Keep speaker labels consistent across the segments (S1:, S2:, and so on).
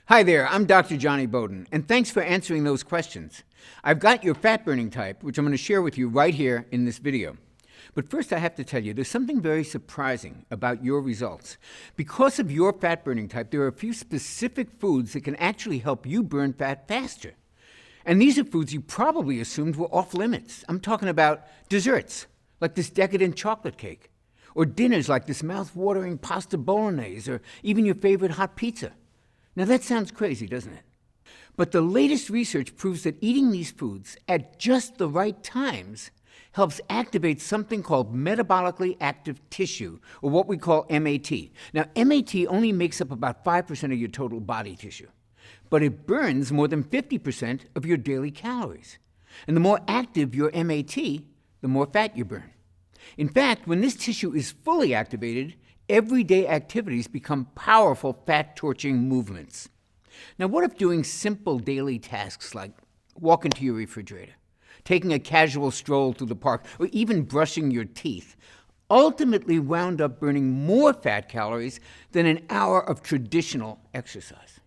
S1: Hi there, I'm Dr. Johnny Bowden, and thanks for answering those questions. I've got your fat-burning type, which I'm going to share with you right here in this video. But first I have to tell you, there's something very surprising about your results. Because of your fat-burning type, there are a few specific foods that can actually help you burn fat faster. And these are foods you probably assumed were off limits. I'm talking about desserts, like this decadent chocolate cake, or dinners like this mouth-watering pasta bolognese, or even your favorite hot pizza. Now that sounds crazy, doesn't it? But the latest research proves that eating these foods at just the right times helps activate something called metabolically active tissue, or what we call MAT. Now, MAT only makes up about 5% of your total body tissue, but it burns more than 50% of your daily calories. And the more active your MAT, the more fat you burn. In fact, when this tissue is fully activated, everyday activities become powerful fat-torching movements. Now, what if doing simple daily tasks like walking to your refrigerator, taking a casual stroll through the park, or even brushing your teeth ultimately wound up burning more fat calories than an hour of traditional exercise?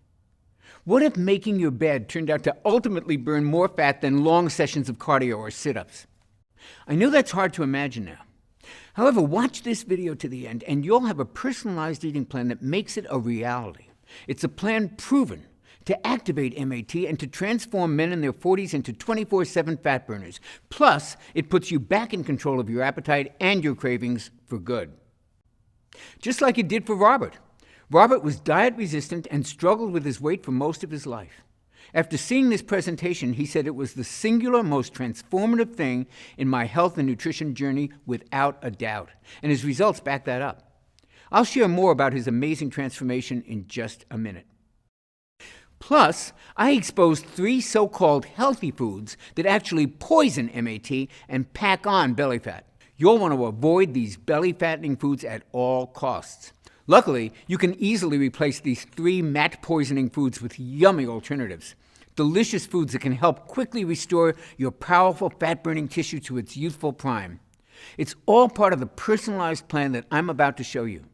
S1: What if making your bed turned out to ultimately burn more fat than long sessions of cardio or sit-ups? I know that's hard to imagine now. However, watch this video to the end, and you'll have a personalized eating plan that makes it a reality. It's a plan proven to activate MAT and to transform men in their 40s into 24/7 fat burners. Plus, it puts you back in control of your appetite and your cravings for good. Just like it did for Robert. Robert was diet resistant and struggled with his weight for most of his life. After seeing this presentation, he said it was the singular most transformative thing in my health and nutrition journey without a doubt. And his results back that up. I'll share more about his amazing transformation in just a minute. Plus, I exposed 3 so-called healthy foods that actually poison MAT and pack on belly fat. You'll want to avoid these belly-fattening foods at all costs. Luckily, you can easily replace these 3 MAT-poisoning foods with yummy alternatives. Delicious foods that can help quickly restore your powerful fat-burning tissue to its youthful prime. It's all part of the personalized plan that I'm about to show you.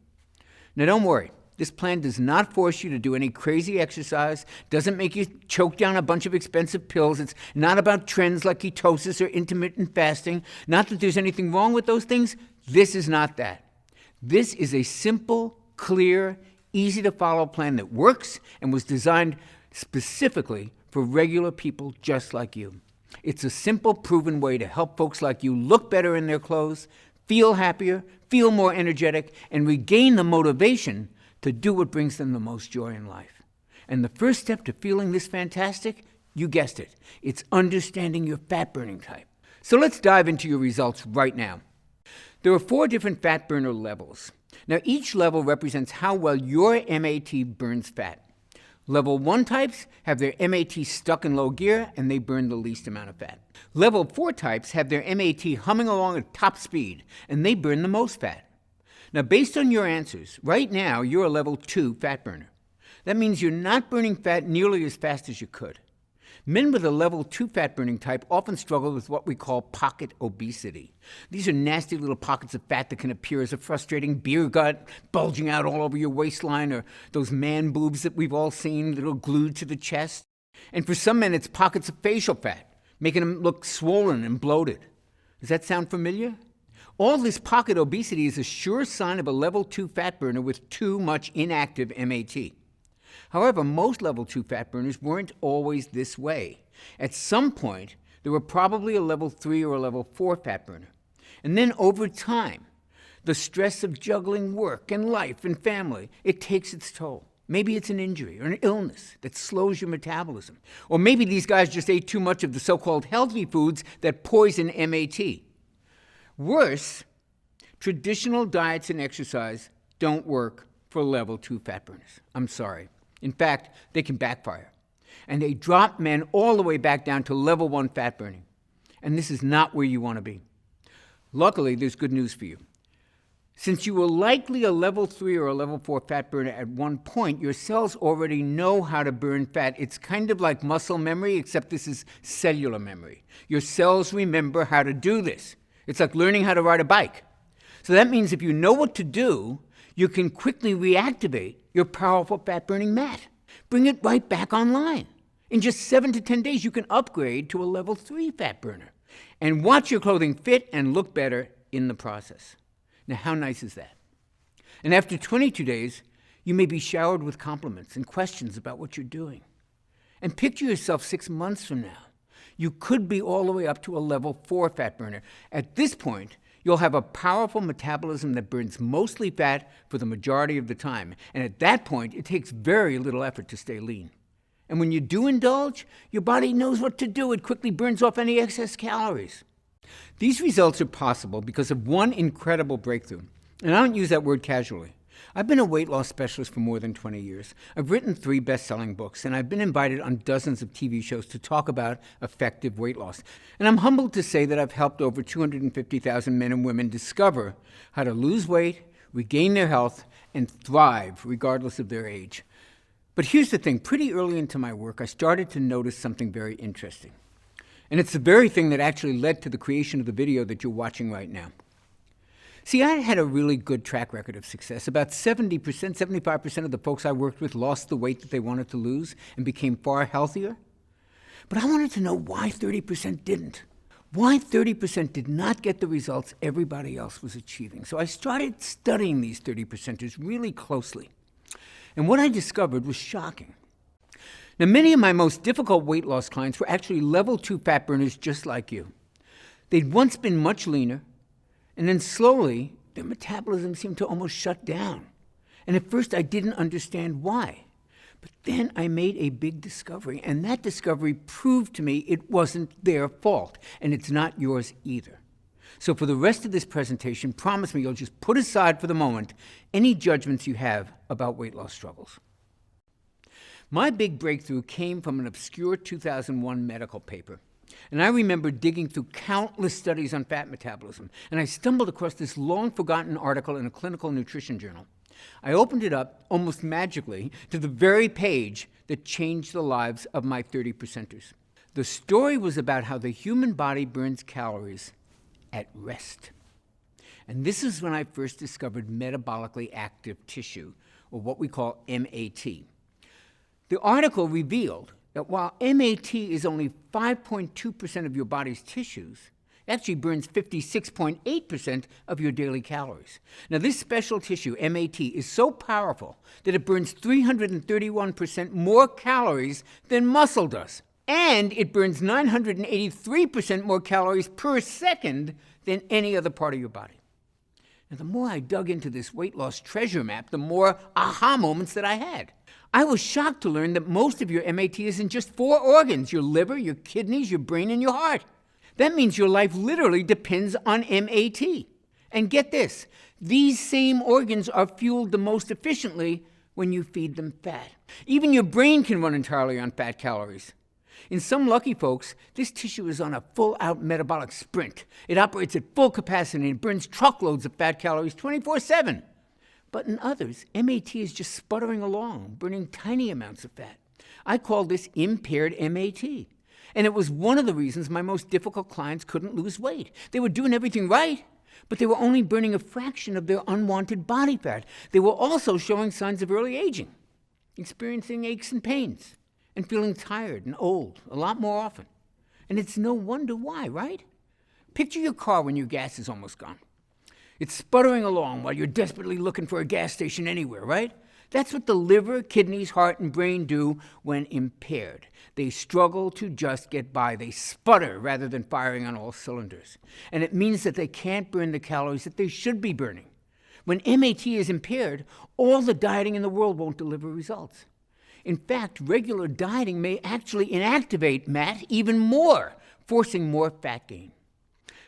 S1: Now don't worry, this plan does not force you to do any crazy exercise, doesn't make you choke down a bunch of expensive pills. It's not about trends like ketosis or intermittent fasting. Not that there's anything wrong with those things. This is not that. This is a simple, clear, easy-to-follow plan that works and was designed specifically for regular people just like you. It's a simple, proven way to help folks like you look better in their clothes, feel happier, feel more energetic, and regain the motivation to do what brings them the most joy in life. And the first step to feeling this fantastic, you guessed it, it's understanding your fat-burning type. So let's dive into your results right now. There are 4 different fat burner levels. Now, each level represents how well your MAT burns fat. Level 1 types have their MAT stuck in low gear, and they burn the least amount of fat. Level 4 types have their MAT humming along at top speed, and they burn the most fat. Now, based on your answers, right now you're a level 2 fat burner. That means you're not burning fat nearly as fast as you could. Men with a level 2 fat-burning type often struggle with what we call pocket obesity. These are nasty little pockets of fat that can appear as a frustrating beer gut bulging out all over your waistline, or those man boobs that we've all seen that are glued to the chest. And for some men, it's pockets of facial fat, making them look swollen and bloated. Does that sound familiar? All this pocket obesity is a sure sign of a level 2 fat burner with too much inactive MAT. However, most level 2 fat burners weren't always this way. At some point, they were probably a level 3 or a level 4 fat burner. And then over time, the stress of juggling work and life and family, it takes its toll. Maybe it's an injury or an illness that slows your metabolism. Or maybe these guys just ate too much of the so-called healthy foods that poison MAT. Worse, traditional diets and exercise don't work for level 2 fat burners. I'm sorry. In fact, they can backfire. And they drop men all the way back down to level 1 fat burning. And this is not where you want to be. Luckily, there's good news for you. Since you were likely a level 3 or a level 4 fat burner at one point, your cells already know how to burn fat. It's kind of like muscle memory, except this is cellular memory. Your cells remember how to do this. It's like learning how to ride a bike. So that means if you know what to do, you can quickly reactivate your powerful fat-burning MAT. Bring it right back online. In just 7 to 10 days, you can upgrade to a level 3 fat burner and watch your clothing fit and look better in the process. Now, how nice is that? And after 22 days, you may be showered with compliments and questions about what you're doing. And picture yourself 6 months from now. You could be all the way up to a level 4 fat burner. At this point, you'll have a powerful metabolism that burns mostly fat for the majority of the time. And at that point, it takes very little effort to stay lean. And when you do indulge, your body knows what to do. It quickly burns off any excess calories. These results are possible because of one incredible breakthrough. And I don't use that word casually. I've been a weight loss specialist for more than 20 years. I've written 3 best-selling books, and I've been invited on dozens of TV shows to talk about effective weight loss. And I'm humbled to say that I've helped over 250,000 men and women discover how to lose weight, regain their health, and thrive regardless of their age. But here's the thing. Pretty early into my work, I started to notice something very interesting. And it's the very thing that actually led to the creation of the video that you're watching right now. See, I had a really good track record of success. About 70%, 75% of the folks I worked with lost the weight that they wanted to lose and became far healthier. But I wanted to know why 30% didn't. Why 30% did not get the results everybody else was achieving. So I started studying these 30%ers really closely. And what I discovered was shocking. Now, many of my most difficult weight loss clients were actually level 2 fat burners just like you. They'd once been much leaner, and then slowly, their metabolism seemed to almost shut down. And at first, I didn't understand why. But then I made a big discovery, and that discovery proved to me it wasn't their fault, and it's not yours either. So for the rest of this presentation, promise me you'll just put aside for the moment any judgments you have about weight loss struggles. My big breakthrough came from an obscure 2001 medical paper. And I remember digging through countless studies on fat metabolism, and I stumbled across this long-forgotten article in a clinical nutrition journal. I opened it up, almost magically, to the very page that changed the lives of my 30%ers. The story was about how the human body burns calories at rest. And this is when I first discovered metabolically active tissue, or what we call MAT. The article revealed that while MAT is only 5.2% of your body's tissues, it actually burns 56.8% of your daily calories. Now, this special tissue, MAT, is so powerful that it burns 331% more calories than muscle does. And it burns 983% more calories per second than any other part of your body. Now, the more I dug into this weight loss treasure map, the more aha moments that I had. I was shocked to learn that most of your MAT is in just 4 organs: your liver, your kidneys, your brain, and your heart. That means your life literally depends on MAT. And get this, these same organs are fueled the most efficiently when you feed them fat. Even your brain can run entirely on fat calories. In some lucky folks, this tissue is on a full-out metabolic sprint. It operates at full capacity and burns truckloads of fat calories 24/7. But in others, MAT is just sputtering along, burning tiny amounts of fat. I call this impaired MAT. And it was one of the reasons my most difficult clients couldn't lose weight. They were doing everything right, but they were only burning a fraction of their unwanted body fat. They were also showing signs of early aging, experiencing aches and pains, and feeling tired and old a lot more often. And it's no wonder why, right? Picture your car when your gas is almost gone. It's sputtering along while you're desperately looking for a gas station anywhere, right? That's what the liver, kidneys, heart, and brain do when impaired. They struggle to just get by. They sputter rather than firing on all cylinders. And it means that they can't burn the calories that they should be burning. When MAT is impaired, all the dieting in the world won't deliver results. In fact, regular dieting may actually inactivate MAT even more, forcing more fat gain.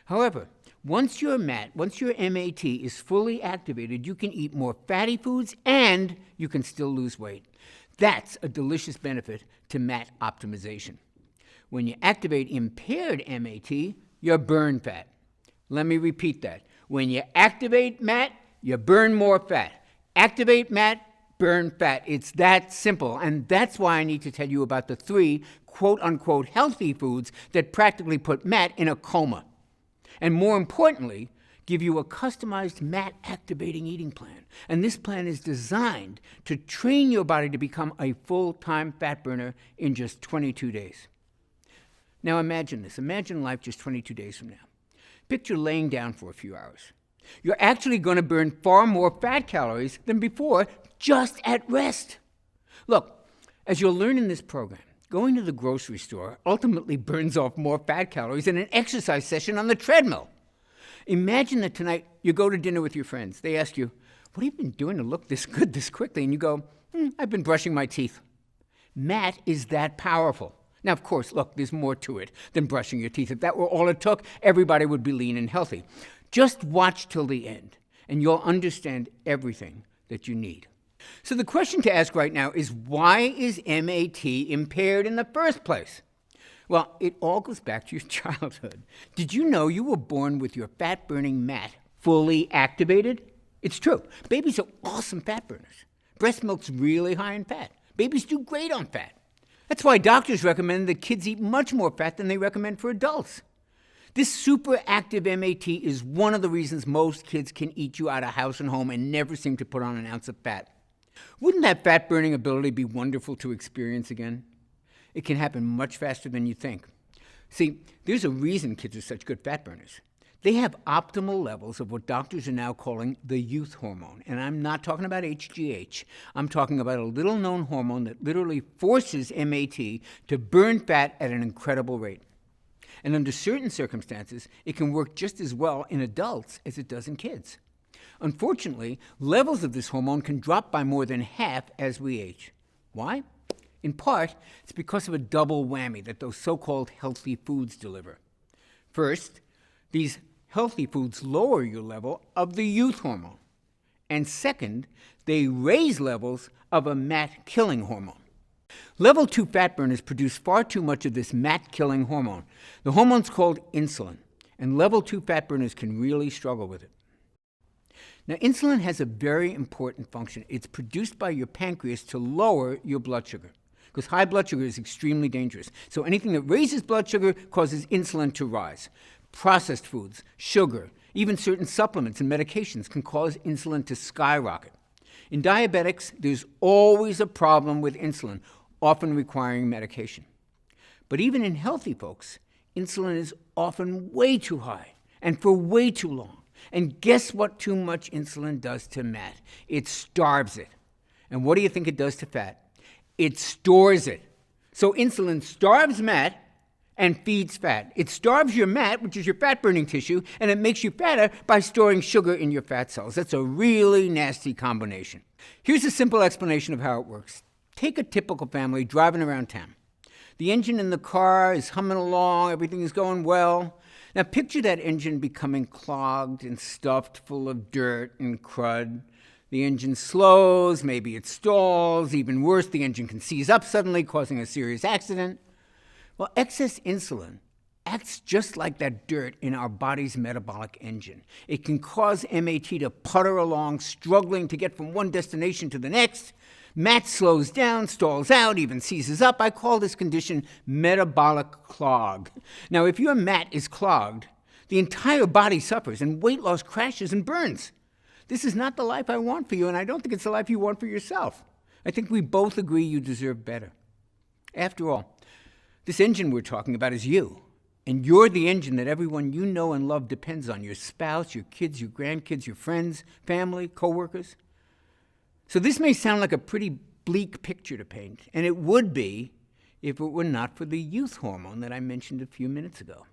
S1: However, once your MAT is fully activated, you can eat more fatty foods and you can still lose weight. That's a delicious benefit to MAT optimization. When you activate impaired MAT, you burn fat. Let me repeat that. When you activate MAT, you burn more fat. Activate MAT, burn fat. It's that simple. And that's why I need to tell you about the 3 quote-unquote healthy foods that practically put MAT in a coma. And more importantly, give you a customized MAT-activating eating plan. And this plan is designed to train your body to become a full-time fat burner in just 22 days. Now imagine this. Imagine life just 22 days from now. Picture laying down for a few hours. You're actually going to burn far more fat calories than before just at rest. Look, as you'll learn in this program, going to the grocery store ultimately burns off more fat calories than an exercise session on the treadmill. Imagine that tonight you go to dinner with your friends. They ask you, what have you been doing to look this good this quickly? And you go, I've been brushing my teeth. MAT is that powerful. Now, of course, look, there's more to it than brushing your teeth. If that were all it took, everybody would be lean and healthy. Just watch till the end, and you'll understand everything that you need. So the question to ask right now is, why is MAT impaired in the first place? Well, it all goes back to your childhood. Did you know you were born with your fat-burning MAT fully activated? It's true. Babies are awesome fat burners. Breast milk's really high in fat. Babies do great on fat. That's why doctors recommend that kids eat much more fat than they recommend for adults. This super active MAT is one of the reasons most kids can eat you out of house and home and never seem to put on an ounce of fat. Wouldn't that fat-burning ability be wonderful to experience again? It can happen much faster than you think. See, there's a reason kids are such good fat burners. They have optimal levels of what doctors are now calling the youth hormone. And I'm not talking about HGH. I'm talking about a little-known hormone that literally forces MAT to burn fat at an incredible rate. And under certain circumstances, it can work just as well in adults as it does in kids. Unfortunately, levels of this hormone can drop by more than half as we age. Why? In part, it's because of a double whammy that those so-called healthy foods deliver. First, these healthy foods lower your level of the youth hormone. And second, they raise levels of a MAT-killing hormone. Level 2 fat burners produce far too much of this MAT-killing hormone. The hormone's called insulin, and level 2 fat burners can really struggle with it. Now, insulin has a very important function. It's produced by your pancreas to lower your blood sugar, because high blood sugar is extremely dangerous. So anything that raises blood sugar causes insulin to rise. Processed foods, sugar, even certain supplements and medications can cause insulin to skyrocket. In diabetics, there's always a problem with insulin, often requiring medication. But even in healthy folks, insulin is often way too high and for way too long. And guess what too much insulin does to MAT? It starves it. And what do you think it does to fat? It stores it. So insulin starves MAT and feeds fat. It starves your MAT, which is your fat-burning tissue, and it makes you fatter by storing sugar in your fat cells. That's a really nasty combination. Here's a simple explanation of how it works. Take a typical family driving around town. The engine in the car is humming along, everything is going well. Now picture that engine becoming clogged and stuffed full of dirt and crud. The engine slows, maybe it stalls. Even worse, the engine can seize up suddenly, causing a serious accident. Well, excess insulin acts just like that dirt in our body's metabolic engine. It can cause MAT to putter along, struggling to get from one destination to the next. MAT slows down, stalls out, even seizes up. I call this condition metabolic clog. Now, if your MAT is clogged, the entire body suffers and weight loss crashes and burns. This is not the life I want for you, and I don't think it's the life you want for yourself. I think we both agree you deserve better. After all, this engine we're talking about is you, and you're the engine that everyone you know and love depends on, your spouse, your kids, your grandkids, your friends, family, coworkers. So this may sound like a pretty bleak picture to paint, and it would be if it were not for the youth hormone that I mentioned a few minutes ago.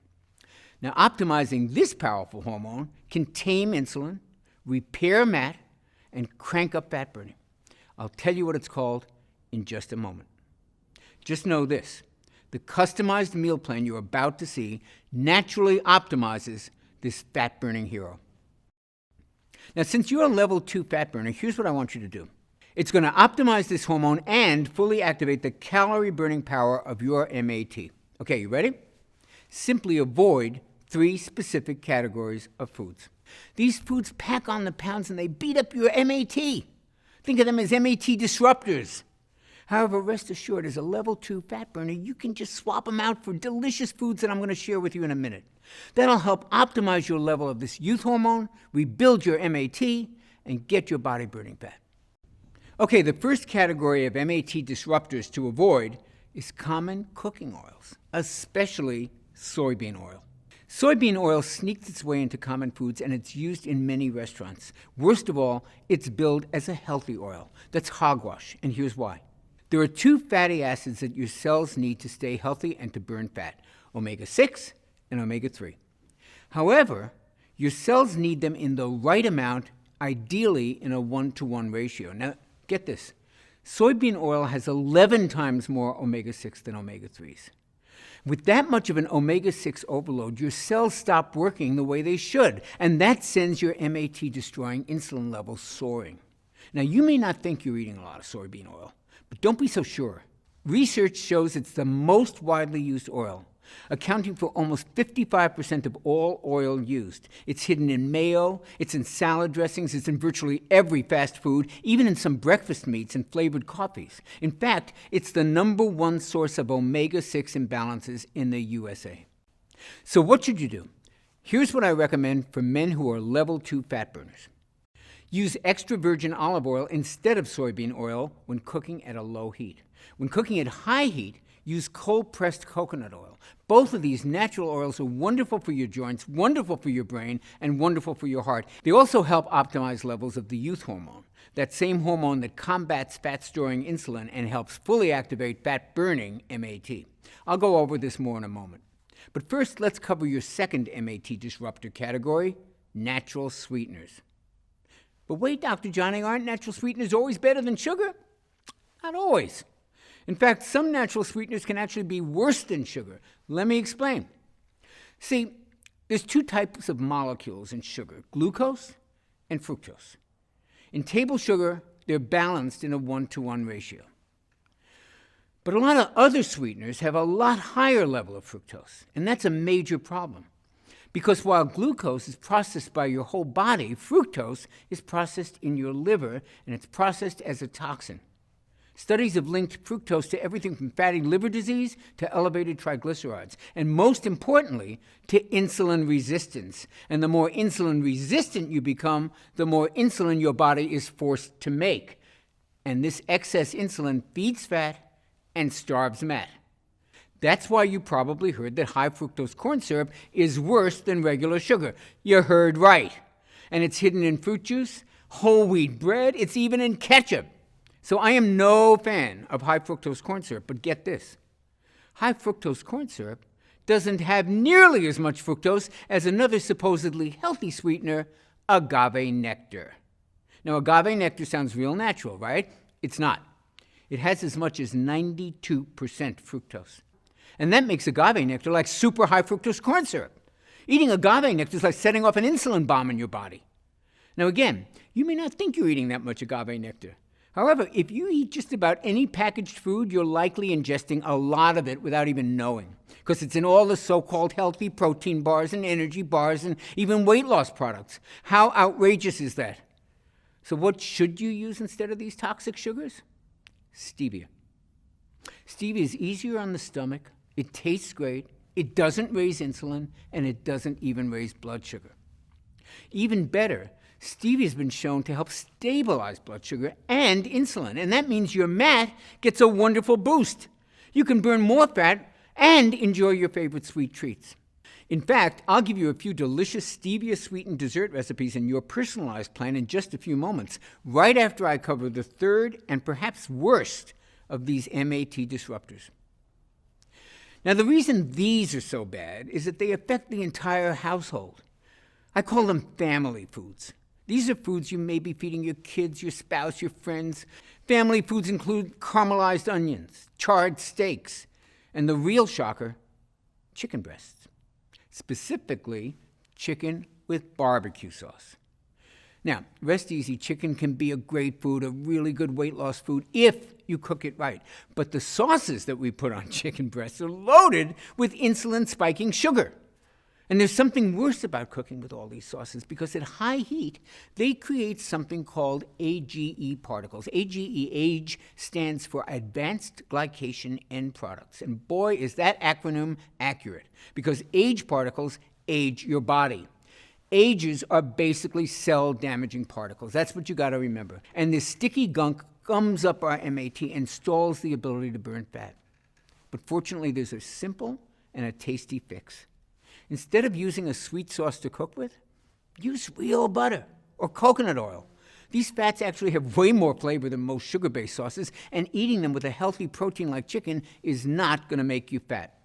S1: Now, optimizing this powerful hormone can tame insulin, repair MAT, and crank up fat burning. I'll tell you what it's called in just a moment. Just know this. The customized meal plan you're about to see naturally optimizes this fat-burning hero. Now, since you're a level 2 fat burner, here's what I want you to do. It's going to optimize this hormone and fully activate the calorie-burning power of your MAT. Okay, you ready? Simply avoid 3 specific categories of foods. These foods pack on the pounds and they beat up your MAT. Think of them as MAT disruptors. However, rest assured, as a level 2 fat burner, you can just swap them out for delicious foods that I'm going to share with you in a minute. That'll help optimize your level of this youth hormone, rebuild your MAT, and get your body burning fat. Okay, the first category of MAT disruptors to avoid is common cooking oils, especially soybean oil. Soybean oil sneaks its way into common foods, and it's used in many restaurants. Worst of all, it's billed as a healthy oil. That's hogwash, and here's why. There are two fatty acids that your cells need to stay healthy and to burn fat, omega-6 and omega-3. However, your cells need them in the right amount, ideally in a 1-to-1 ratio. Now, get this. Soybean oil has 11 times more omega-6 than omega-3s. With that much of an omega-6 overload, your cells stop working the way they should, and that sends your MAT-destroying insulin levels soaring. Now, you may not think you're eating a lot of soybean oil, but don't be so sure. Research shows it's the most widely used oil, accounting for almost 55% of all oil used. It's hidden in mayo, it's in salad dressings, it's in virtually every fast food, even in some breakfast meats and flavored coffees. In fact, it's the #1 source of omega-6 imbalances in the USA. So what should you do? Here's what I recommend for men who are level 2 fat burners. Use extra virgin olive oil instead of soybean oil when cooking at a low heat. When cooking at high heat, use cold-pressed coconut oil. Both of these natural oils are wonderful for your joints, wonderful for your brain, and wonderful for your heart. They also help optimize levels of the youth hormone, that same hormone that combats fat-storing insulin and helps fully activate fat-burning MAT. I'll go over this more in a moment. But first, let's cover your second MAT disruptor category, natural sweeteners. But wait, Dr. Johnny, aren't natural sweeteners always better than sugar? Not always. In fact, some natural sweeteners can actually be worse than sugar. Let me explain. See, there's two types of molecules in sugar, glucose and fructose. In table sugar, they're balanced in a 1-to-1 ratio. But a lot of other sweeteners have a lot higher level of fructose, and that's a major problem. Because while glucose is processed by your whole body, fructose is processed in your liver, and it's processed as a toxin. Studies have linked fructose to everything from fatty liver disease to elevated triglycerides, and most importantly, to insulin resistance. And the more insulin resistant you become, the more insulin your body is forced to make. And this excess insulin feeds fat and starves fat. That's why you probably heard that high fructose corn syrup is worse than regular sugar. You heard right. And it's hidden in fruit juice, whole wheat bread, it's even in ketchup. So I am no fan of high fructose corn syrup, but get this. High fructose corn syrup doesn't have nearly as much fructose as another supposedly healthy sweetener, agave nectar. Now, agave nectar sounds real natural, right? It's not. It has as much as 92% fructose. And that makes agave nectar like super high fructose corn syrup. Eating agave nectar is like setting off an insulin bomb in your body. Now again, you may not think you're eating that much agave nectar. However, if you eat just about any packaged food, you're likely ingesting a lot of it without even knowing, because it's in all the so-called healthy protein bars and energy bars and even weight loss products. How outrageous is that? So what should you use instead of these toxic sugars? Stevia. Stevia is easier on the stomach, it tastes great, it doesn't raise insulin, and it doesn't even raise blood sugar. Even better, stevia has been shown to help stabilize blood sugar and insulin, and that means your MAT gets a wonderful boost. You can burn more fat and enjoy your favorite sweet treats. In fact, I'll give you a few delicious stevia-sweetened dessert recipes in your personalized plan in just a few moments, right after I cover the third and perhaps worst of these MAT disruptors. Now, the reason these are so bad is that they affect the entire household. I call them family foods. These are foods you may be feeding your kids, your spouse, your friends. Family foods include caramelized onions, charred steaks, and the real shocker, chicken breasts. Specifically, chicken with barbecue sauce. Now, rest easy, chicken can be a great food, a really good weight loss food, if you cook it right. But the sauces that we put on chicken breasts are loaded with insulin-spiking sugar. And there's something worse about cooking with all these sauces, because at high heat, they create something called AGE particles. AGE stands for Advanced Glycation End Products. And boy, is that acronym accurate, because AGE particles, age your body. Ages are basically cell-damaging particles. That's what you got to remember. And this sticky gunk gums up our MAT and stalls the ability to burn fat. But fortunately, there's a simple and a tasty fix. Instead of using a sweet sauce to cook with, use real butter or coconut oil. These fats actually have way more flavor than most sugar-based sauces, and eating them with a healthy protein like chicken is not going to make you fat.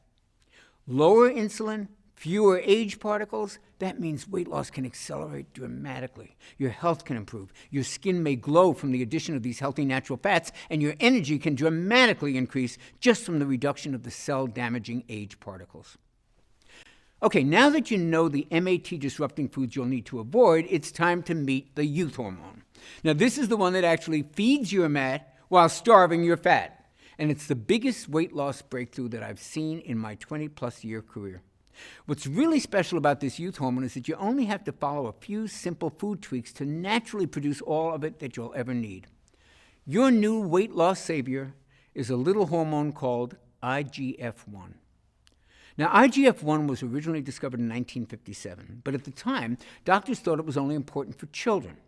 S1: Lower insulin, fewer age particles, that means weight loss can accelerate dramatically. Your health can improve. Your skin may glow from the addition of these healthy natural fats, and your energy can dramatically increase just from the reduction of the cell-damaging age particles. Okay, now that you know the MAT-disrupting foods you'll need to avoid, it's time to meet the youth hormone. Now, this is the one that actually feeds your MAT while starving your fat. And it's the biggest weight loss breakthrough that I've seen in my 20-plus year career. What's really special about this youth hormone is that you only have to follow a few simple food tweaks to naturally produce all of it that you'll ever need. Your new weight loss savior is a little hormone called IGF-1. Now, IGF-1 was originally discovered in 1957, but at the time, doctors thought it was only important for children.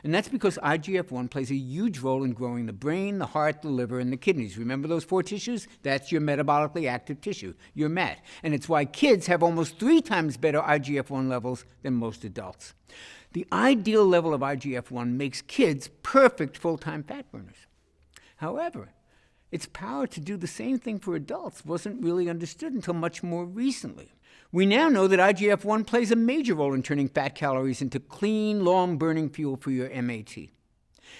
S1: And that's because IGF-1 plays a huge role in growing the brain, the heart, the liver, and the kidneys. Remember those 4 tissues? That's your metabolically active tissue, your MAT. And it's why kids have almost 3 times better IGF-1 levels than most adults. The ideal level of IGF-1 makes kids perfect full-time fat burners. However, its power to do the same thing for adults wasn't really understood until much more recently. We now know that IGF-1 plays a major role in turning fat calories into clean, long-burning fuel for your MAT.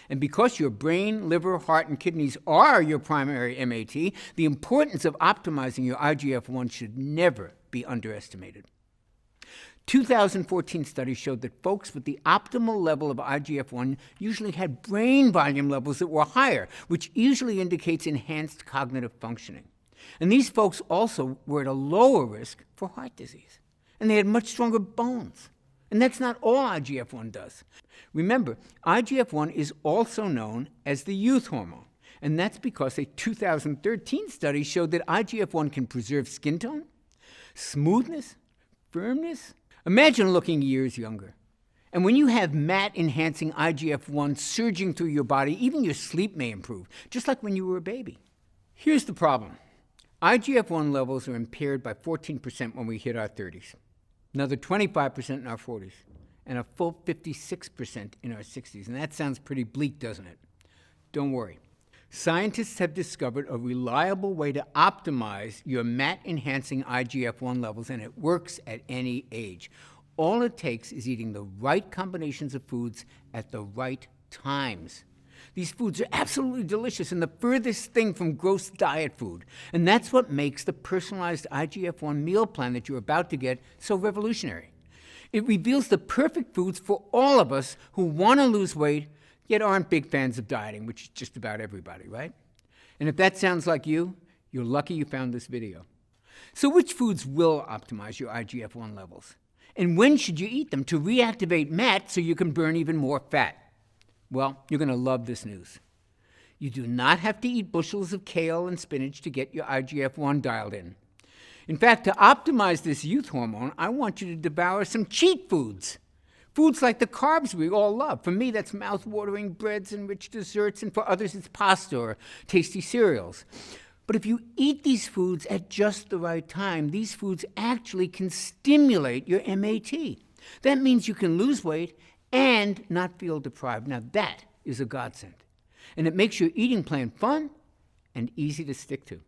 S1: And because your brain, liver, heart, and kidneys are your primary MAT, the importance of optimizing your IGF-1 should never be underestimated. 2014 studies showed that folks with the optimal level of IGF-1 usually had brain volume levels that were higher, which usually indicates enhanced cognitive functioning. And these folks also were at a lower risk for heart disease. And they had much stronger bones. And that's not all IGF-1 does. Remember, IGF-1 is also known as the youth hormone. And that's because a 2013 study showed that IGF-1 can preserve skin tone, smoothness, firmness. Imagine looking years younger. And when you have MAT-enhancing IGF-1 surging through your body, even your sleep may improve, just like when you were a baby. Here's the problem. IGF-1 levels are impaired by 14% when we hit our 30s, another 25% in our 40s, and a full 56% in our 60s. And that sounds pretty bleak, doesn't it? Don't worry. Scientists have discovered a reliable way to optimize your MAT-enhancing IGF-1 levels, and it works at any age. All it takes is eating the right combinations of foods at the right times. These foods are absolutely delicious and the furthest thing from gross diet food. And that's what makes the personalized IGF-1 meal plan that you're about to get so revolutionary. It reveals the perfect foods for all of us who want to lose weight, yet aren't big fans of dieting, which is just about everybody, right? And if that sounds like you, you're lucky you found this video. So which foods will optimize your IGF-1 levels? And when should you eat them to reactivate MAT so you can burn even more fat? Well, you're going to love this news. You do not have to eat bushels of kale and spinach to get your IGF-1 dialed in. In fact, to optimize this youth hormone, I want you to devour some cheat foods. Foods like the carbs we all love. For me, that's mouth-watering breads and rich desserts, and for others, it's pasta or tasty cereals. But if you eat these foods at just the right time, these foods actually can stimulate your MAT. That means you can lose weight and not feel deprived. Now, that is a godsend. And it makes your eating plan fun and easy to stick to.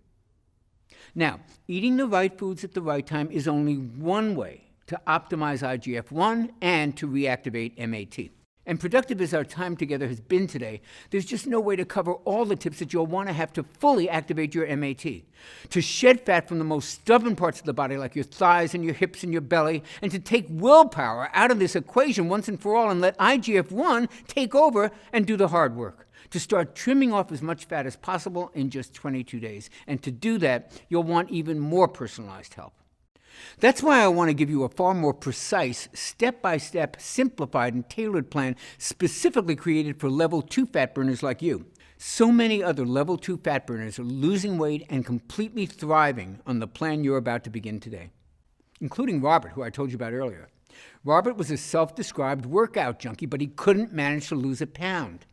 S1: Now, eating the right foods at the right time is only one way to optimize IGF-1 and to reactivate MAT. And productive as our time together has been today, there's just no way to cover all the tips that you'll want to have to fully activate your MAT. To shed fat from the most stubborn parts of the body, like your thighs and your hips and your belly, and to take willpower out of this equation once and for all and let IGF-1 take over and do the hard work. To start trimming off as much fat as possible in just 22 days. And to do that, you'll want even more personalized help. That's why I want to give you a far more precise, step-by-step, simplified, and tailored plan specifically created for level 2 fat burners like you. So many other level 2 fat burners are losing weight and completely thriving on the plan you're about to begin today. including Robert, who I told you about earlier. Robert was a self-described workout junkie, but he couldn't manage to lose a pound.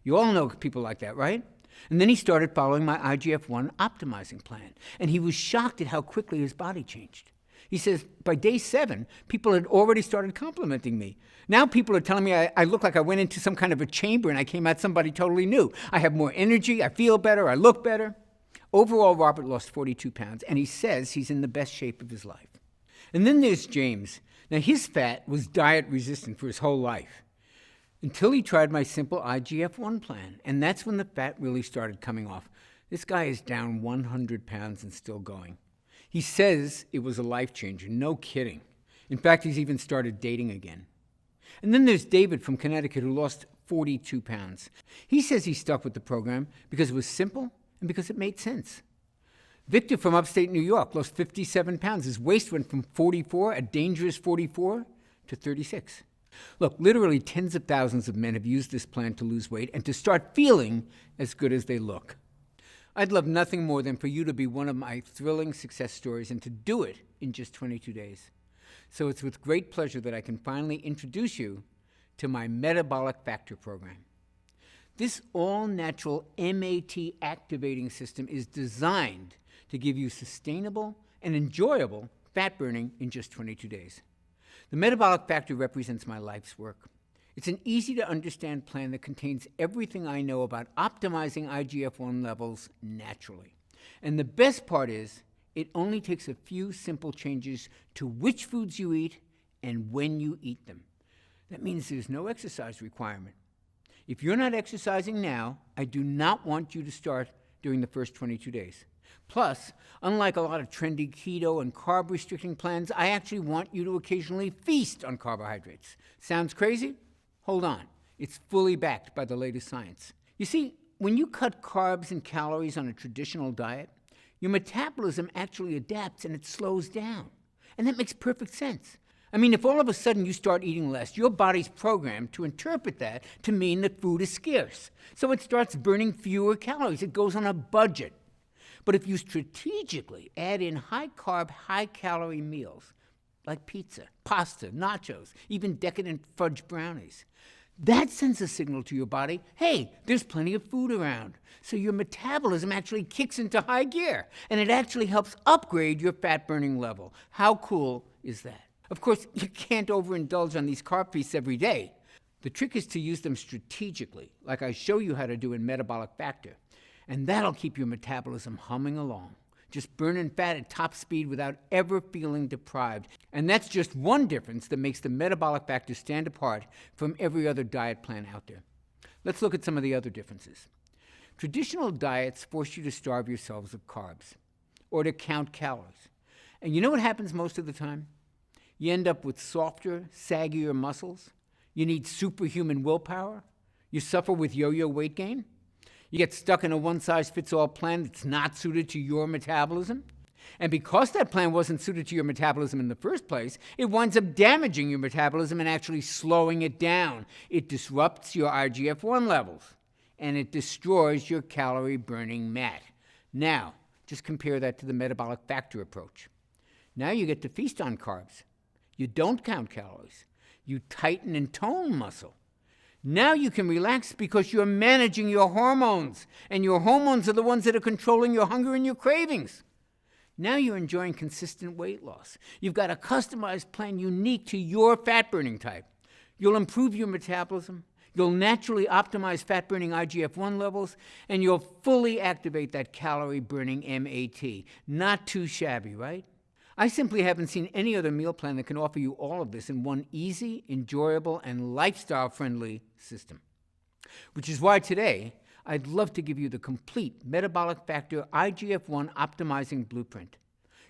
S1: You all know people like that, right? And then he started following my IGF-1 optimizing plan, and he was shocked at how quickly his body changed. He says, by day 7, people had already started complimenting me. Now people are telling me I look like I went into some kind of a chamber and I came out somebody totally new. I have more energy, I feel better, I look better. Overall, Robert lost 42 pounds, and he says he's in the best shape of his life. And then there's James. Now, his fat was diet-resistant for his whole life until he tried my simple IGF-1 plan, and that's when the fat really started coming off. This guy is down 100 pounds and still going. He says it was a life changer, no kidding. In fact, he's even started dating again. And then there's David from Connecticut who lost 42 pounds. He says he stuck with the program because it was simple and because it made sense. Victor from upstate New York lost 57 pounds. His waist went from 44, a dangerous 44, to 36. Look, literally tens of thousands of men have used this plan to lose weight and to start feeling as good as they look. I'd love nothing more than for you to be one of my thrilling success stories and to do it in just 22 days. So it's with great pleasure that I can finally introduce you to my Metabolic Factor program. This all-natural MAT activating system is designed to give you sustainable and enjoyable fat burning in just 22 days. The Metabolic Factor represents my life's work. It's an easy-to-understand plan that contains everything I know about optimizing IGF-1 levels naturally. And the best part is, it only takes a few simple changes to which foods you eat and when you eat them. That means there's no exercise requirement. If you're not exercising now, I do not want you to start during the first 22 days. Plus, unlike a lot of trendy keto and carb-restricting plans, I actually want you to occasionally feast on carbohydrates. Sounds crazy? Hold on. It's fully backed by the latest science. You see, when you cut carbs and calories on a traditional diet, your metabolism actually adapts and it slows down. And that makes perfect sense. I mean, if all of a sudden you start eating less, your body's programmed to interpret that to mean that food is scarce. So it starts burning fewer calories. It goes on a budget. But if you strategically add in high-carb, high-calorie meals, like pizza, pasta, nachos, even decadent fudge brownies, that sends a signal to your body, hey, there's plenty of food around. So your metabolism actually kicks into high gear, and it actually helps upgrade your fat-burning level. How cool is that? Of course, you can't overindulge on these carb feasts every day. The trick is to use them strategically, like I show you how to do in Metabolic Factor. And that'll keep your metabolism humming along, just burning fat at top speed without ever feeling deprived. And that's just one difference that makes the Metabolic Factor stand apart from every other diet plan out there. Let's look at some of the other differences. Traditional diets force you to starve yourselves of carbs or to count calories. And you know what happens most of the time? You end up with softer, saggier muscles. You need superhuman willpower. You suffer with yo-yo weight gain. You get stuck in a one-size-fits-all plan that's not suited to your metabolism. And because that plan wasn't suited to your metabolism in the first place, it winds up damaging your metabolism and actually slowing it down. It disrupts your IGF-1 levels, and it destroys your calorie-burning MAT. Now, just compare that to the Metabolic Factor approach. Now you get to feast on carbs. You don't count calories. You tighten and tone muscle. Now you can relax because you're managing your hormones, and your hormones are the ones that are controlling your hunger and your cravings. Now you're enjoying consistent weight loss. You've got a customized plan unique to your fat-burning type. You'll improve your metabolism, you'll naturally optimize fat-burning IGF-1 levels, and you'll fully activate that calorie-burning MAT. Not too shabby, right? I simply haven't seen any other meal plan that can offer you all of this in one easy, enjoyable, and lifestyle-friendly system. Which is why today, I'd love to give you the complete Metabolic Factor IGF-1 Optimizing Blueprint,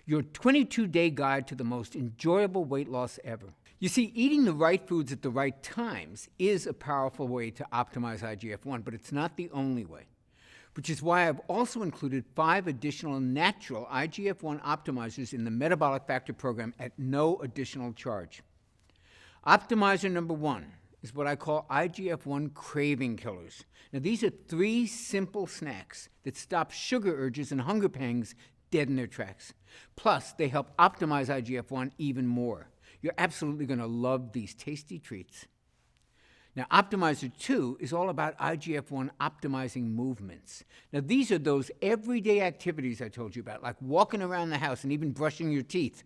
S1: your 22-day guide to the most enjoyable weight loss ever. You see, eating the right foods at the right times is a powerful way to optimize IGF-1, but it's not the only way. Which is why I've also included 5 additional natural IGF-1 optimizers in the Metabolic Factor program at no additional charge. Optimizer number 1 is what I call IGF-1 craving killers. Now, these are 3 simple snacks that stop sugar urges and hunger pangs dead in their tracks. Plus, they help optimize IGF-1 even more. You're absolutely going to love these tasty treats. Now, Optimizer 2 is all about IGF-1 optimizing movements. Now, these are those everyday activities I told you about, like walking around the house and even brushing your teeth.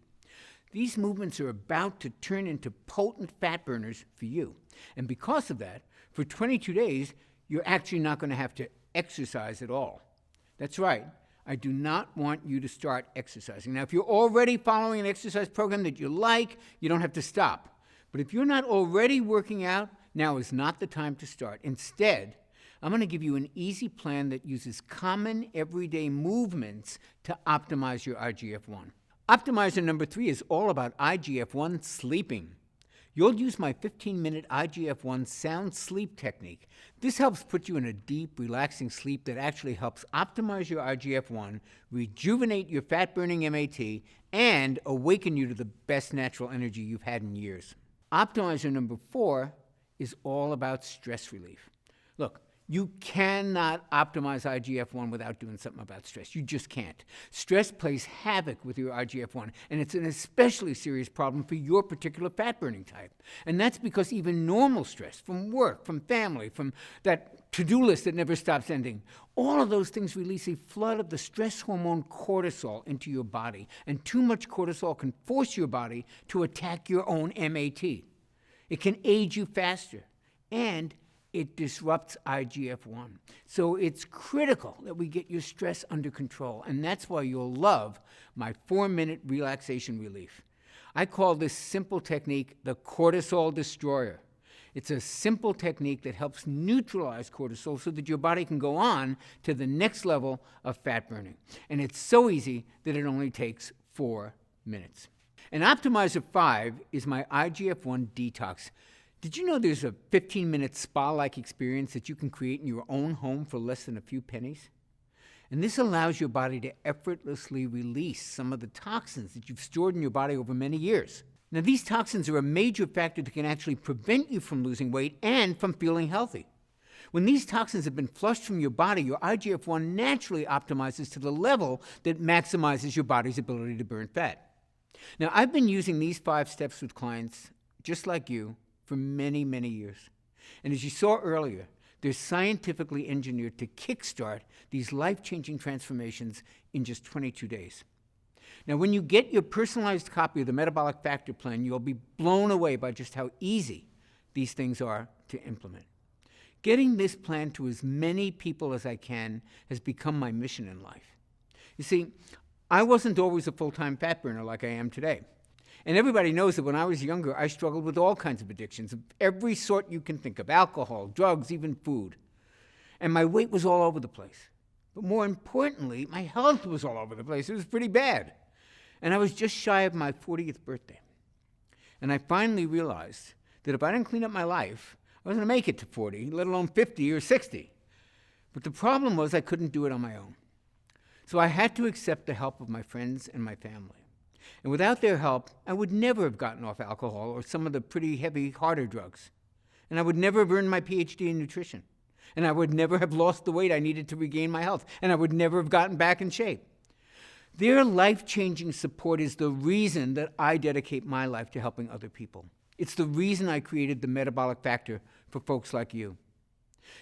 S1: These movements are about to turn into potent fat burners for you. And because of that, for 22 days, you're actually not going to have to exercise at all. That's right. I do not want you to start exercising. Now, if you're already following an exercise program that you like, you don't have to stop. But if you're not already working out, now is not the time to start. Instead, I'm going to give you an easy plan that uses common everyday movements to optimize your IGF-1. Optimizer number 3 is all about IGF-1 sleeping. You'll use my 15-minute IGF-1 sound sleep technique. This helps put you in a deep, relaxing sleep that actually helps optimize your IGF-1, rejuvenate your fat-burning MAT, and awaken you to the best natural energy you've had in years. Optimizer number 4 is all about stress relief. Look, you cannot optimize IGF-1 without doing something about stress. You just can't. Stress plays havoc with your IGF-1, and it's an especially serious problem for your particular fat-burning type. And that's because even normal stress from work, from family, from that to-do list that never stops ending, all of those things release a flood of the stress hormone cortisol into your body. And too much cortisol can force your body to attack your own MAT. It can age you faster, and it disrupts IGF-1. So it's critical that we get your stress under control, and that's why you'll love my 4-minute relaxation relief. I call this simple technique the cortisol destroyer. It's a simple technique that helps neutralize cortisol so that your body can go on to the next level of fat burning. And it's so easy that it only takes 4 minutes. And Optimizer 5 is my IGF-1 detox. Did you know there's a 15-minute spa-like experience that you can create in your own home for less than a few pennies? And this allows your body to effortlessly release some of the toxins that you've stored in your body over many years. Now, these toxins are a major factor that can actually prevent you from losing weight and from feeling healthy. When these toxins have been flushed from your body, your IGF-1 naturally optimizes to the level that maximizes your body's ability to burn fat. Now, I've been using these 5 steps with clients just like you for many, many years. And as you saw earlier, they're scientifically engineered to kickstart these life-changing transformations in just 22 days. Now, when you get your personalized copy of the Metabolic Factor Plan, you'll be blown away by just how easy these things are to implement. Getting this plan to as many people as I can has become my mission in life. You see, I wasn't always a full-time fat burner like I am today. And everybody knows that when I was younger, I struggled with all kinds of addictions of every sort you can think of: alcohol, drugs, even food. And my weight was all over the place. But more importantly, my health was all over the place. It was pretty bad. And I was just shy of my 40th birthday. And I finally realized that if I didn't clean up my life, I wasn't going to make it to 40, let alone 50 or 60. But the problem was I couldn't do it on my own. So I had to accept the help of my friends and my family. And without their help, I would never have gotten off alcohol or some of the pretty heavy, harder drugs. And I would never have earned my PhD in nutrition. And I would never have lost the weight I needed to regain my health. And I would never have gotten back in shape. Their life-changing support is the reason that I dedicate my life to helping other people. It's the reason I created the Metabolic Factor for folks like you.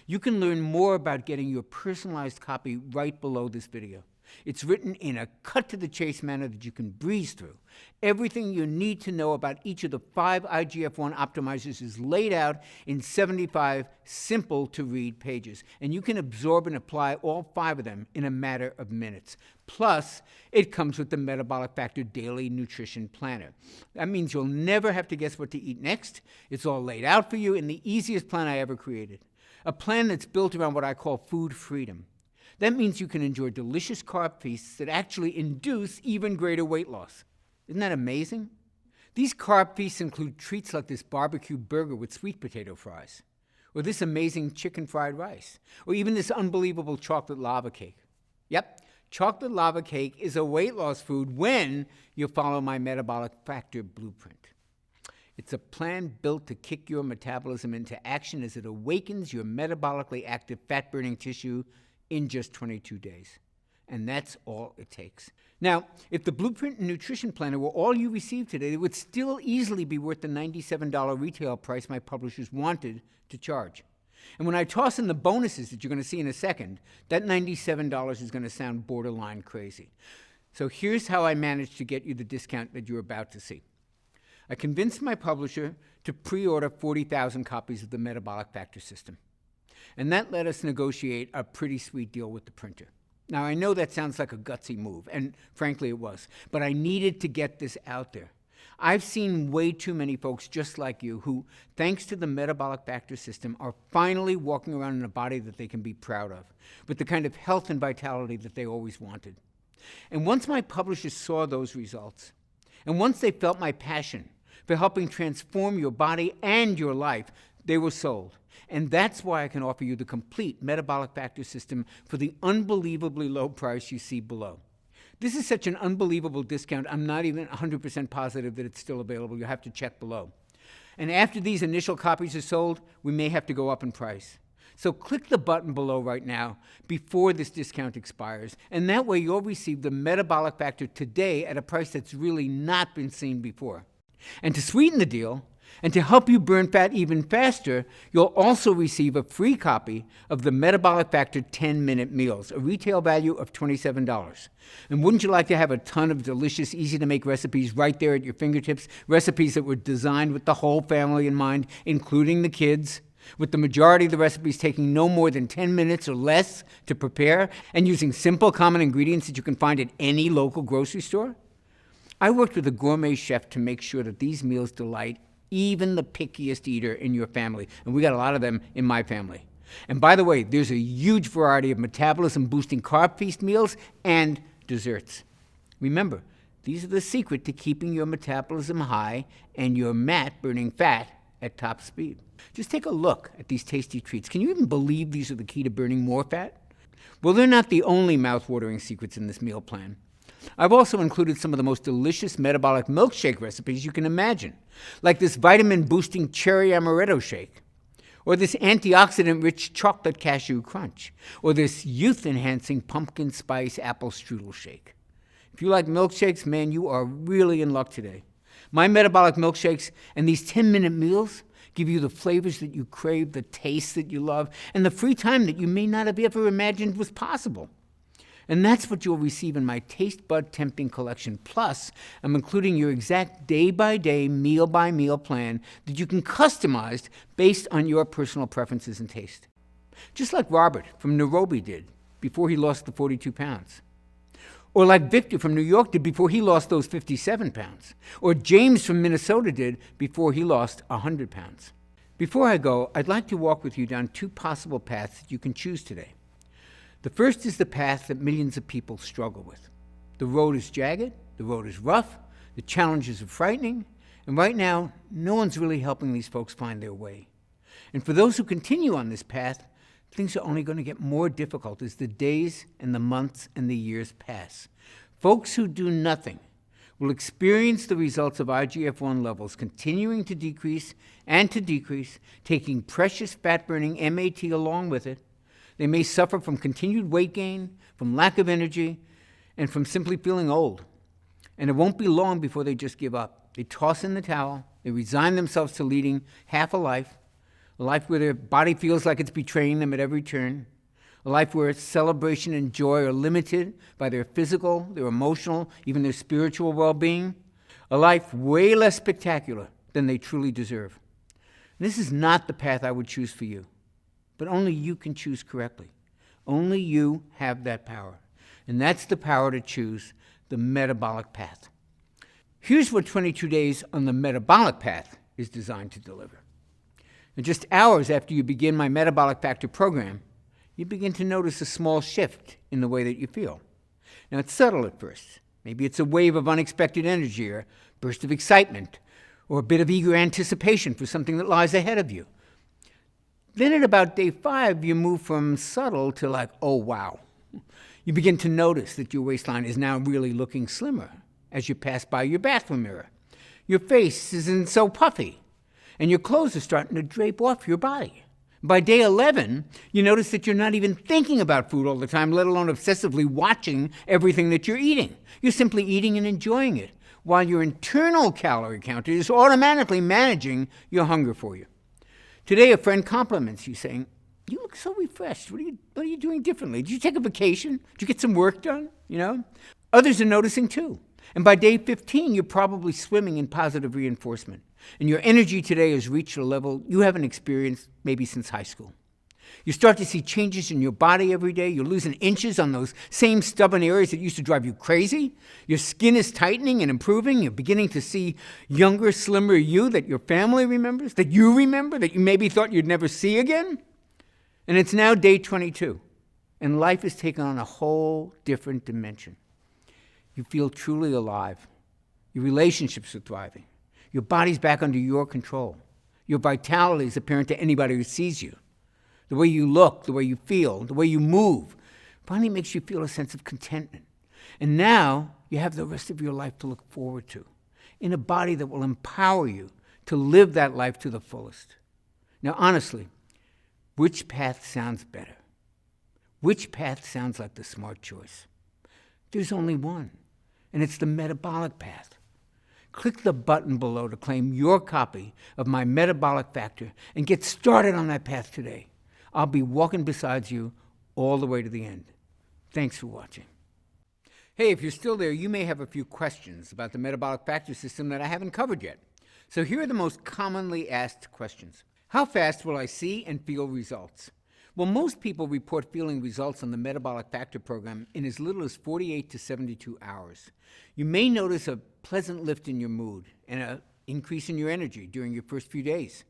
S1: You can learn more about getting your personalized copy right below this video. It's written in a cut-to-the-chase manner that you can breeze through. Everything you need to know about each of the 5 IGF-1 optimizers is laid out in 75 simple-to-read pages, and you can absorb and apply all 5 of them in a matter of minutes. Plus, it comes with the Metabolic Factor Daily Nutrition Planner. That means you'll never have to guess what to eat next. It's all laid out for you in the easiest plan I ever created. A plan that's built around what I call food freedom. That means you can enjoy delicious carb feasts that actually induce even greater weight loss. Isn't that amazing? These carb feasts include treats like this barbecue burger with sweet potato fries, or this amazing chicken fried rice, or even this unbelievable chocolate lava cake. Yep, chocolate lava cake is a weight loss food when you follow my Metabolic Factor blueprint. It's a plan built to kick your metabolism into action as it awakens your metabolically active fat-burning tissue in just 22 days. And that's all it takes. Now, if the Blueprint and Nutrition Planner were all you received today, it would still easily be worth the $97 retail price my publishers wanted to charge. And when I toss in the bonuses that you're going to see in a second, that $97 is going to sound borderline crazy. So here's how I managed to get you the discount that you're about to see. I convinced my publisher to pre-order 40,000 copies of the Metabolic Factor system. And that let us negotiate a pretty sweet deal with the printer. Now, I know that sounds like a gutsy move, and frankly it was, but I needed to get this out there. I've seen way too many folks just like you who, thanks to the Metabolic Factor system, are finally walking around in a body that they can be proud of, with the kind of health and vitality that they always wanted. And once my publishers saw those results, and once they felt my passion for helping transform your body and your life, they were sold. And that's why I can offer you the complete Metabolic Factor system for the unbelievably low price you see below. This is such an unbelievable discount, I'm not even 100% positive that it's still available. You'll have to check below. And after these initial copies are sold, we may have to go up in price. So click the button below right now before this discount expires, and that way you'll receive the Metabolic Factor today at a price that's really not been seen before. And to sweeten the deal, and to help you burn fat even faster, you'll also receive a free copy of the Metabolic Factor 10-Minute Meals, a retail value of $27. And wouldn't you like to have a ton of delicious, easy-to-make recipes right there at your fingertips, recipes that were designed with the whole family in mind, including the kids, with the majority of the recipes taking no more than 10 minutes or less to prepare, and using simple, common ingredients that you can find at any local grocery store? I worked with a gourmet chef to make sure that these meals delight even the pickiest eater in your family, and we got a lot of them in my family. And by the way, there's a huge variety of metabolism-boosting carb feast meals and desserts. Remember, these are the secret to keeping your metabolism high and your burning fat at top speed. Just take a look at these tasty treats. Can you even believe these are the key to burning more fat? Well, they're not the only mouth-watering secrets in this meal plan. I've also included some of the most delicious metabolic milkshake recipes you can imagine, like this vitamin-boosting cherry amaretto shake, or this antioxidant-rich chocolate cashew crunch, or this youth-enhancing pumpkin spice apple strudel shake. If you like milkshakes, man, you are really in luck today. My metabolic milkshakes and these 10-minute meals give you the flavors that you crave, the taste that you love, and the free time that you may not have ever imagined was possible. And that's what you'll receive in my Taste Bud Tempting Collection. Plus, I'm including your exact day-by-day, meal-by-meal plan that you can customize based on your personal preferences and taste. Just like Robert from Nairobi did before he lost the 42 pounds. Or like Victor from New York did before he lost those 57 pounds. Or James from Minnesota did before he lost 100 pounds. Before I go, I'd like to walk with you down two possible paths that you can choose today. The first is the path that millions of people struggle with. The road is jagged, the road is rough, the challenges are frightening, and right now, no one's really helping these folks find their way. And for those who continue on this path, things are only going to get more difficult as the days and the months and the years pass. Folks who do nothing will experience the results of IGF-1 levels continuing to decrease, taking precious fat-burning MAT along with it. They may suffer from continued weight gain, from lack of energy, and from simply feeling old. And it won't be long before they just give up. They toss in the towel, they resign themselves to leading half a life where their body feels like it's betraying them at every turn, a life where celebration and joy are limited by their physical, their emotional, even their spiritual well-being, a life way less spectacular than they truly deserve. This is not the path I would choose for you. But only you can choose correctly. Only you have that power. And that's the power to choose the metabolic path. Here's what 22 days on the metabolic path is designed to deliver. And just hours after you begin my Metabolic Factor program, you begin to notice a small shift in the way that you feel. Now, it's subtle at first. Maybe it's a wave of unexpected energy or a burst of excitement or a bit of eager anticipation for something that lies ahead of you. Then at about day 5, you move from subtle to like, oh, wow. You begin to notice that your waistline is now really looking slimmer as you pass by your bathroom mirror. Your face isn't so puffy, and your clothes are starting to drape off your body. By day 11, you notice that you're not even thinking about food all the time, let alone obsessively watching everything that you're eating. You're simply eating and enjoying it, while your internal calorie counter is automatically managing your hunger for you. Today, a friend compliments you, saying, "You look so refreshed. What are you doing differently? Did you take a vacation? Did you get some work done?" Others are noticing too. And by day 15, you're probably swimming in positive reinforcement. And your energy today has reached a level you haven't experienced maybe since high school. You start to see changes in your body every day. You're losing inches on those same stubborn areas that used to drive you crazy. Your skin is tightening and improving. You're beginning to see younger, slimmer you that your family remembers, that you remember, that you maybe thought you'd never see again. And it's now day 22, and life has taken on a whole different dimension. You feel truly alive. Your relationships are thriving. Your body's back under your control. Your vitality is apparent to anybody who sees you. The way you look, the way you feel, the way you move finally makes you feel a sense of contentment. And now you have the rest of your life to look forward to, in a body that will empower you to live that life to the fullest. Now, honestly, which path sounds better? Which path sounds like the smart choice? There's only one, and it's the metabolic path. Click the button below to claim your copy of my Metabolic Factor and get started on that path today. I'll be walking beside you all the way to the end. Thanks for watching. Hey, if you're still there, you may have a few questions about the Metabolic Factor system that I haven't covered yet. So here are the most commonly asked questions. How fast will I see and feel results? Well, most people report feeling results on the Metabolic Factor program in as little as 48 to 72 hours. You may notice a pleasant lift in your mood and an increase in your energy during your first few days.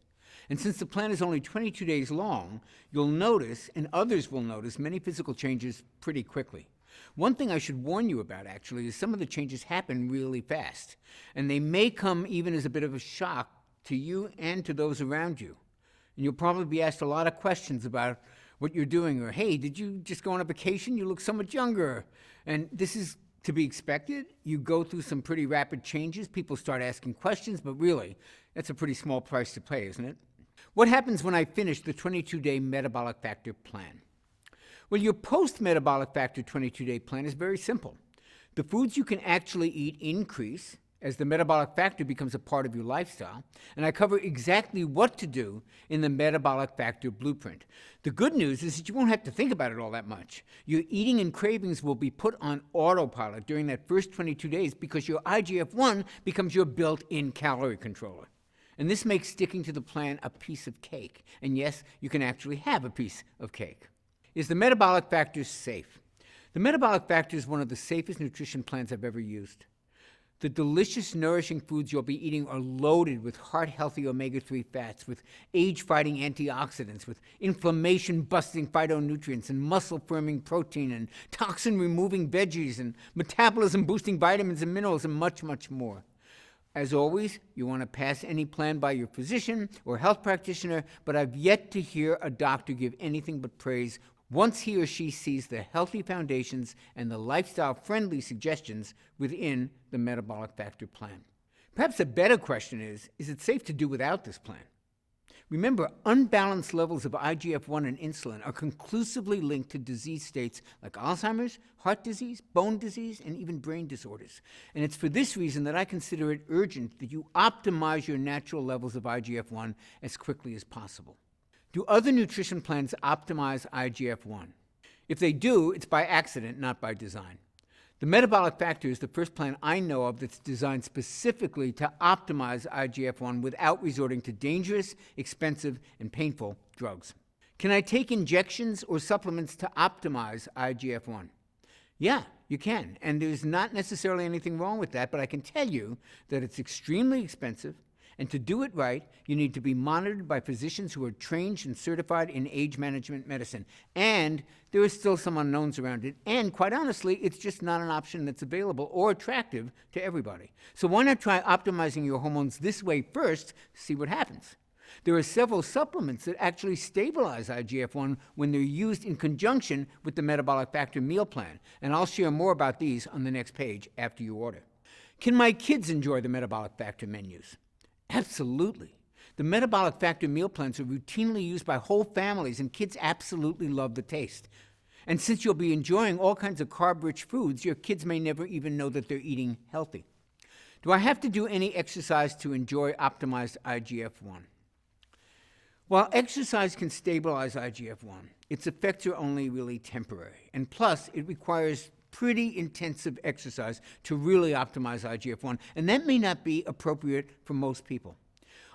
S1: And since the plan is only 22 days long, you'll notice, and others will notice, many physical changes pretty quickly. One thing I should warn you about, actually, is some of the changes happen really fast, and they may come even as a bit of a shock to you and to those around you. And you'll probably be asked a lot of questions about what you're doing, or, hey, did you just go on a vacation? You look so much younger. And this is to be expected. You go through some pretty rapid changes. People start asking questions, but really, that's a pretty small price to pay, isn't it? What happens when I finish the 22-day Metabolic Factor plan? Well, your post-Metabolic Factor 22-day plan is very simple. The foods you can actually eat increase as the Metabolic Factor becomes a part of your lifestyle, and I cover exactly what to do in the Metabolic Factor blueprint. The good news is that you won't have to think about it all that much. Your eating and cravings will be put on autopilot during that first 22 days because your IGF-1 becomes your built-in calorie controller. And this makes sticking to the plan a piece of cake. And yes, you can actually have a piece of cake. Is the Metabolic Factor safe? The Metabolic Factor is one of the safest nutrition plans I've ever used. The delicious, nourishing foods you'll be eating are loaded with heart-healthy omega-3 fats, with age-fighting antioxidants, with inflammation-busting phytonutrients, and muscle-firming protein, and toxin-removing veggies, and metabolism-boosting vitamins and minerals, and much, much more. As always, you want to pass any plan by your physician or health practitioner, but I've yet to hear a doctor give anything but praise once he or she sees the healthy foundations and the lifestyle-friendly suggestions within the Metabolic Factor plan. Perhaps a better question is it safe to do without this plan? Remember, unbalanced levels of IGF-1 and insulin are conclusively linked to disease states like Alzheimer's, heart disease, bone disease, and even brain disorders. And it's for this reason that I consider it urgent that you optimize your natural levels of IGF-1 as quickly as possible. Do other nutrition plans optimize IGF-1? If they do, it's by accident, not by design. The Metabolic Factor is the first plan I know of that's designed specifically to optimize IGF-1 without resorting to dangerous, expensive, and painful drugs. Can I take injections or supplements to optimize IGF-1? Yeah, you can, and there's not necessarily anything wrong with that, but I can tell you that it's extremely expensive, and to do it right, you need to be monitored by physicians who are trained and certified in age management medicine. And there are still some unknowns around it. And quite honestly, it's just not an option that's available or attractive to everybody. So why not try optimizing your hormones this way first, see what happens? There are several supplements that actually stabilize IGF-1 when they're used in conjunction with the Metabolic Factor meal plan. And I'll share more about these on the next page after you order. Can my kids enjoy the Metabolic Factor menus? Absolutely. The Metabolic Factor meal plans are routinely used by whole families, and kids absolutely love the taste. And since you'll be enjoying all kinds of carb-rich foods, your kids may never even know that they're eating healthy. Do I have to do any exercise to enjoy optimized IGF-1? While exercise can stabilize IGF-1, its effects are only really temporary. And plus, it requires pretty intensive exercise to really optimize IGF-1, and that may not be appropriate for most people.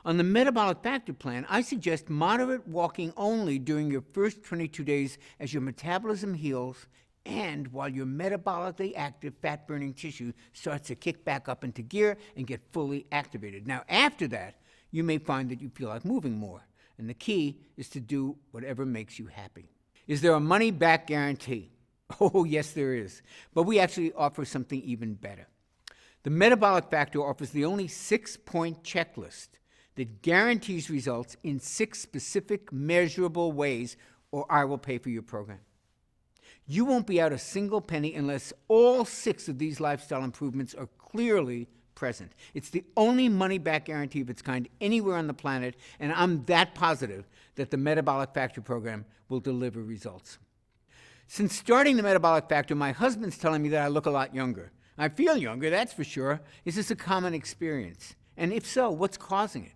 S1: On the Metabolic Factor plan, I suggest moderate walking only during your first 22 days as your metabolism heals and while your metabolically active fat-burning tissue starts to kick back up into gear and get fully activated. Now, after that, you may find that you feel like moving more, and the key is to do whatever makes you happy. Is there a money-back guarantee? Oh, yes, there is. But we actually offer something even better. The Metabolic Factor offers the only 6-point checklist that guarantees results in 6 specific measurable ways, or I will pay for your program. You won't be out a single penny unless all 6 of these lifestyle improvements are clearly present. It's the only money-back guarantee of its kind anywhere on the planet, and I'm that positive that the Metabolic Factor program will deliver results. Since starting the Metabolic Factor, my husband's telling me that I look a lot younger. I feel younger, that's for sure. Is this a common experience? And if so, what's causing it?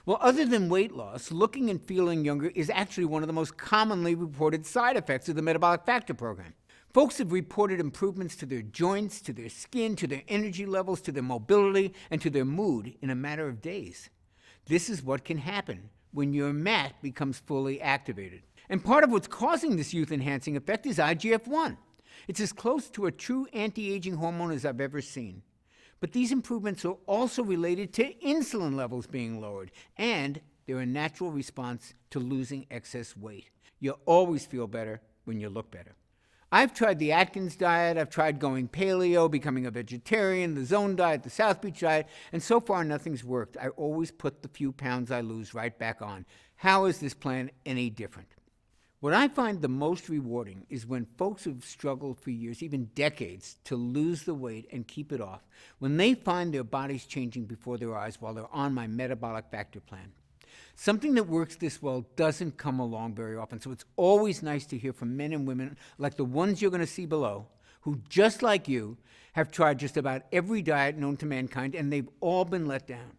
S1: Well, other than weight loss, looking and feeling younger is actually one of the most commonly reported side effects of the Metabolic Factor program. Folks have reported improvements to their joints, to their skin, to their energy levels, to their mobility, and to their mood in a matter of days. This is what can happen when your MAT becomes fully activated. And part of what's causing this youth-enhancing effect is IGF-1. It's as close to a true anti-aging hormone as I've ever seen. But these improvements are also related to insulin levels being lowered, and they're a natural response to losing excess weight. You'll always feel better when you look better. I've tried the Atkins diet, I've tried going paleo, becoming a vegetarian, the Zone diet, the South Beach diet, and so far nothing's worked. I always put the few pounds I lose right back on. How is this plan any different? What I find the most rewarding is when folks who've struggled for years, even decades, to lose the weight and keep it off, when they find their bodies changing before their eyes while they're on my Metabolic Factor plan. Something that works this well doesn't come along very often, so it's always nice to hear from men and women like the ones you're going to see below, who, just like you, have tried just about every diet known to mankind, and they've all been let down.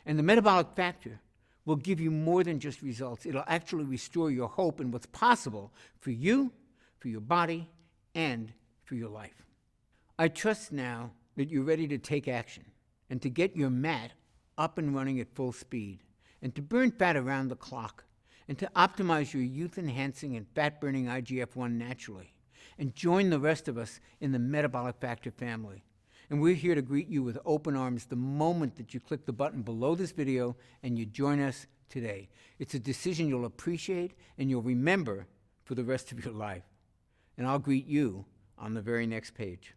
S1: And the Metabolic Factor will give you more than just results. It'll actually restore your hope in what's possible for you, for your body, and for your life. I trust now that you're ready to take action and to get your MAT up and running at full speed, and to burn fat around the clock, and to optimize your youth-enhancing and fat-burning IGF-1 naturally, and join the rest of us in the Metabolic Factor family. And we're here to greet you with open arms the moment that you click the button below this video and you join us today. It's a decision you'll appreciate and you'll remember for the rest of your life. And I'll greet you on the very next page.